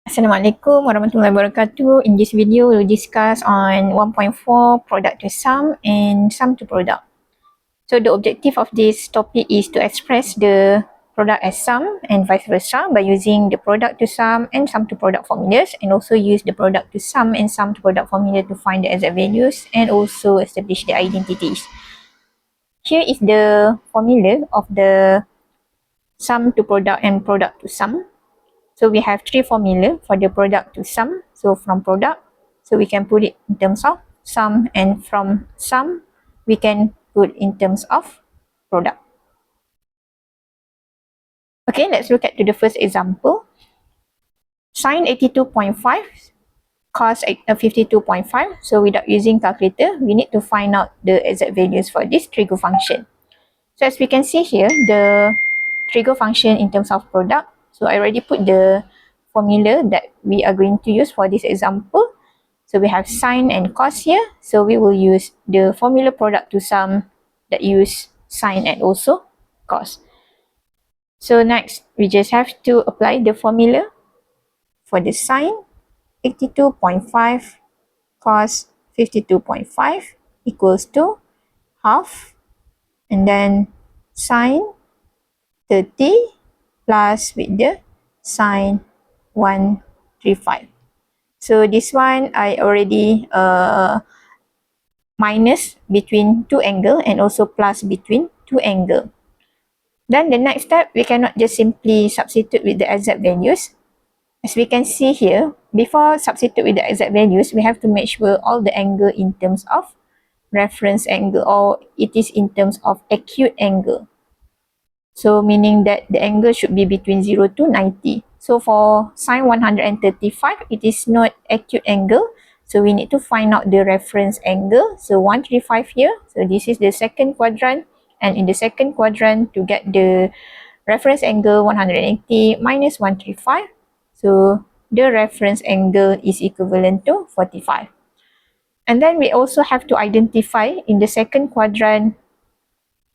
Assalamualaikum warahmatullahi wabarakatuh. In this video, we'll discuss on 1.4 product to sum and sum to product. So the objective of this topic is to express the product as sum and vice versa by using the product to sum and sum to product formulas, and also use the product to sum and sum to product formula to find the exact values and also establish the identities. Here is the formula of the sum to product and product to sum. So we have three formula for the product to sum. So from product, so we can put it in terms of sum, and from sum, we can put in terms of product. Okay, let's look at to the first example. Sin 82.5 cos 52.5. So without using calculator, we need to find out the exact values for this trig function. So as we can see here, the trig function in terms of product. So I already put the formula that we are going to use for this example. So we have sine and cos here. So we will use the formula product to sum that use sine and also cos. So next, we just have to apply the formula for the sine 82.5 cos 52.5 equals to half, and then sine 30 plus with the sine 135. So this one I already minus between two angle and also plus between two angle. Then the next step, we cannot just simply substitute with the exact values. As we can see here, before substitute with the exact values, we have to make sure all the angle in terms of reference angle, or it is in terms of acute angle. So meaning that the angle should be between 0 to 90. So for sine 135, it is not acute angle. So we need to find out the reference angle. So 135 here. So this is the second quadrant. And in the second quadrant, to get the reference angle 180 minus 135. So the reference angle is equivalent to 45. And then we also have to identify in the second quadrant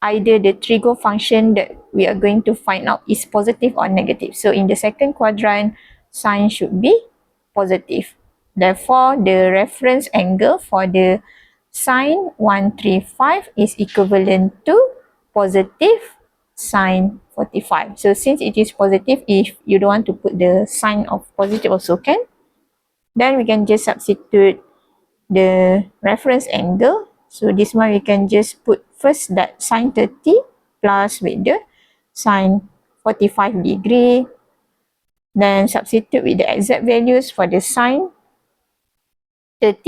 either the trigo function that we are going to find out is positive or negative. So in the second quadrant, sine should be positive. Therefore, the reference angle for the sine 135 is equivalent to positive sine 45. So since it is positive, if you don't want to put the sign of positive also can, then we can just substitute the reference angle. So this one we can just put first that sine 30 plus with the sine 45 degree. Then substitute with the exact values for the sine 30,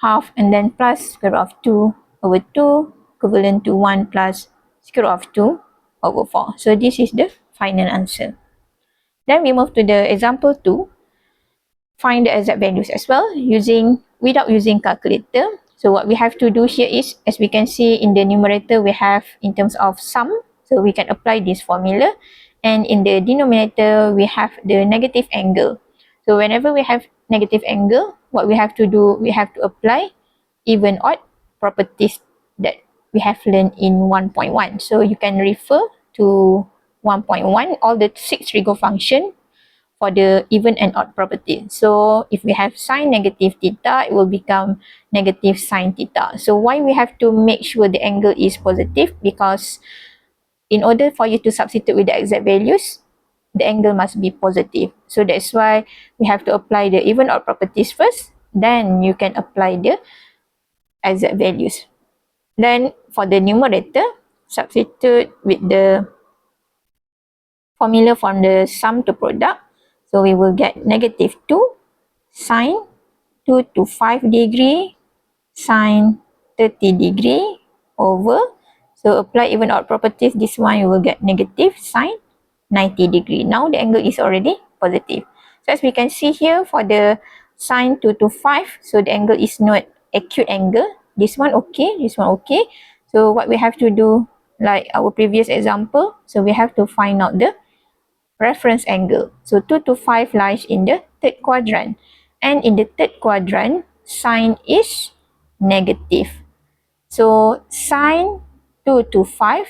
half, and then plus square root of 2 over 2 equivalent to 1 plus square root of 2 over 4. So this is the final answer. Then we move to the example 2. Find the exact values as well without using calculator. So what we have to do here is, as we can see in the numerator, we have in terms of sum. So we can apply this formula. And in the denominator, we have the negative angle. So whenever we have negative angle, what we have to do, we have to apply even odd properties that we have learned in 1.1. So you can refer to 1.1, all the 6 trigo function for the even and odd property. So if we have sine negative theta, it will become negative sine theta. So why we have to make sure the angle is positive? Because in order for you to substitute with the exact values, the angle must be positive. So that's why we have to apply the even odd properties first, then you can apply the exact values. Then for the numerator, substitute with the formula from the sum to product. So we will get negative 2 sine 2 to 5 degree sine 30 degree over. So apply even odd properties, this one you will get negative sine 90 degree. Now the angle is already positive. So as we can see here for the sine 2 to 5, so the angle is not acute angle. This one okay, this one okay. So what we have to do, like our previous example, so we have to find out the reference angle. So 2 to 5 lies in the third quadrant. And in the third quadrant, sine is negative. So sine 2 to 5,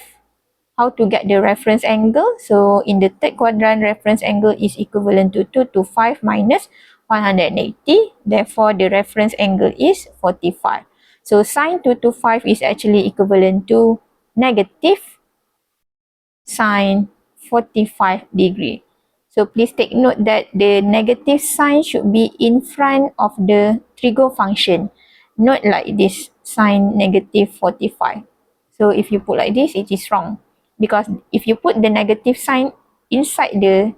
how to get the reference angle. So in the third quadrant, reference angle is equivalent to 2 to 5 minus 180. Therefore, the reference angle is 45. So sine 2 to 5 is actually equivalent to negative sine 45 degree. So please take note that the negative sign should be in front of the trigo function, not like this sine negative 45. So if you put like this, it is wrong. Because if you put the negative sign inside the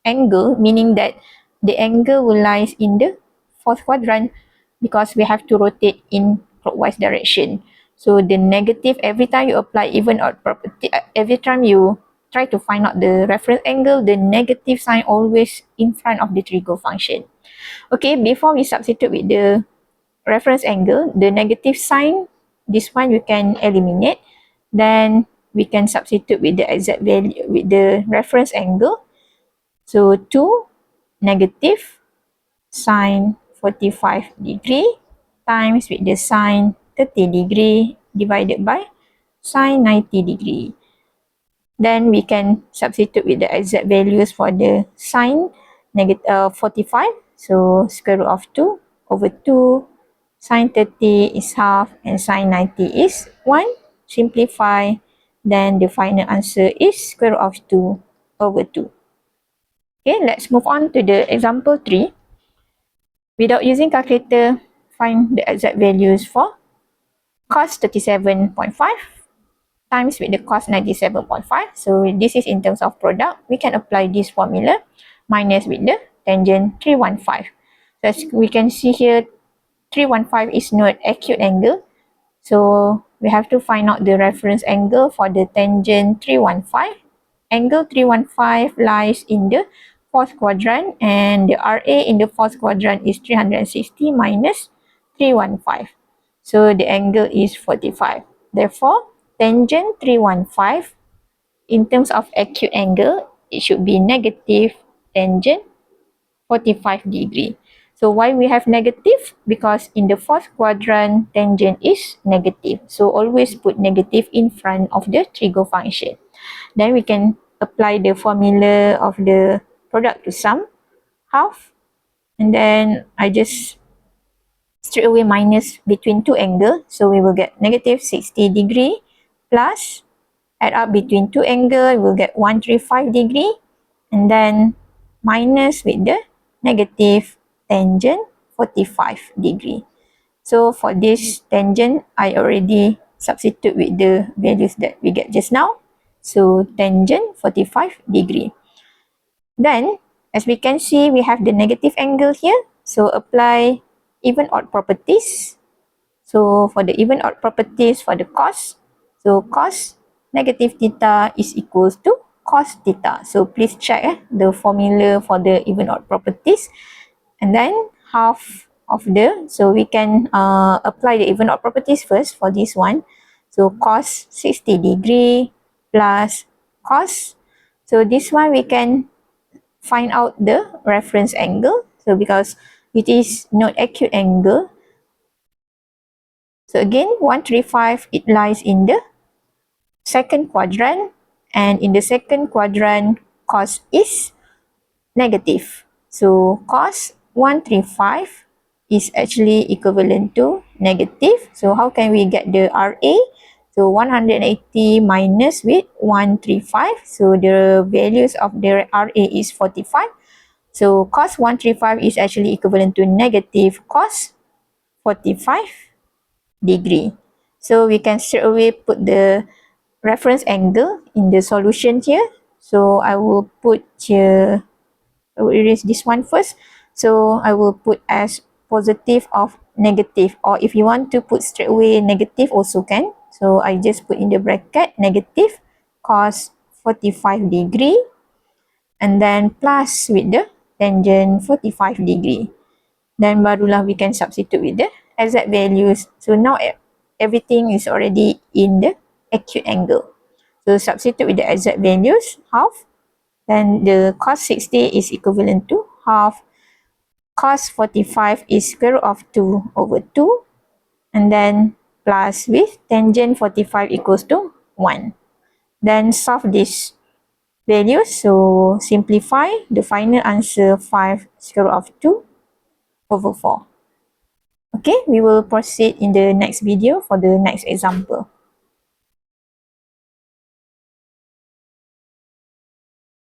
angle, meaning that the angle will lies in the fourth quadrant, because we have to rotate in clockwise direction. So the negative, every time you apply even odd property, every time you try to find out the reference angle, the negative sign always in front of the trigo function. Okay, before we substitute with the reference angle, the negative sign, this one you can eliminate. Then we can substitute with the exact value, with the reference angle. So 2 negative sine 45 degree times with the sine 30 degree divided by sine 90 degree. Then we can substitute with the exact values for the sine negative 45. So square root of 2 over 2. Sine 30 is half and sine 90 is 1. Simplify. Then the final answer is square root of 2 over 2. Okay, let's move on to the example 3. Without using calculator, find the exact values for cos 37.5 times with the cos 97.5. So this is in terms of product. We can apply this formula minus with the tangent 315. So as we can see here, 315 is not acute angle. So we have to find out the reference angle for the tangent 315. Angle 315 lies in the fourth quadrant, and the RA in the fourth quadrant is 360 minus 315. So the angle is 45. Therefore, tangent 315, in terms of acute angle, it should be negative tangent 45 degree. So why we have negative? Because in the fourth quadrant, tangent is negative. So always put negative in front of the trigo function. Then we can apply the formula of the product to sum, half. And then I just straight away minus between two angles. So we will get negative 60 degree plus, add up between two angles, we will get 135 degree. And then minus with the negative tangent 45 degree. So for this tangent, I already substitute with the values that we get just now. So tangent 45 degree. Then, as we can see, we have the negative angle here. So apply even odd properties. So for the even odd properties for the cos, so cos negative theta is equals to cos theta. So please check the formula for the even odd properties. And then half of the, so we can apply the even odd properties first for this one. So cos 60 degree plus cos. So this one we can find out the reference angle. So because it is not acute angle, so again 135, it lies in the second quadrant, and in the second quadrant cos is negative. So cos 135 is actually equivalent to negative. So how can we get the RA? So 180 minus with 135. So the values of the RA is 45. So cos 135 is actually equivalent to negative cos 45 degree. So we can straight away put the reference angle in the solution here. So I will put here, I will erase this one first. So I will put as positive of negative, or if you want to put straight away negative also can. So I just put in the bracket negative cos 45 degree and then plus with the tangent 45 degree. Then barulah we can substitute with the exact values. So now everything is already in the acute angle. So substitute with the exact values, half. Then the cos 60 is equivalent to half. Cos 45 is square root of 2 over 2. And then plus with tangent 45 equals to 1. then solve this value. So simplify the final answer 5 square root of 2 over 4. Okay, we will proceed in the next video for the next example.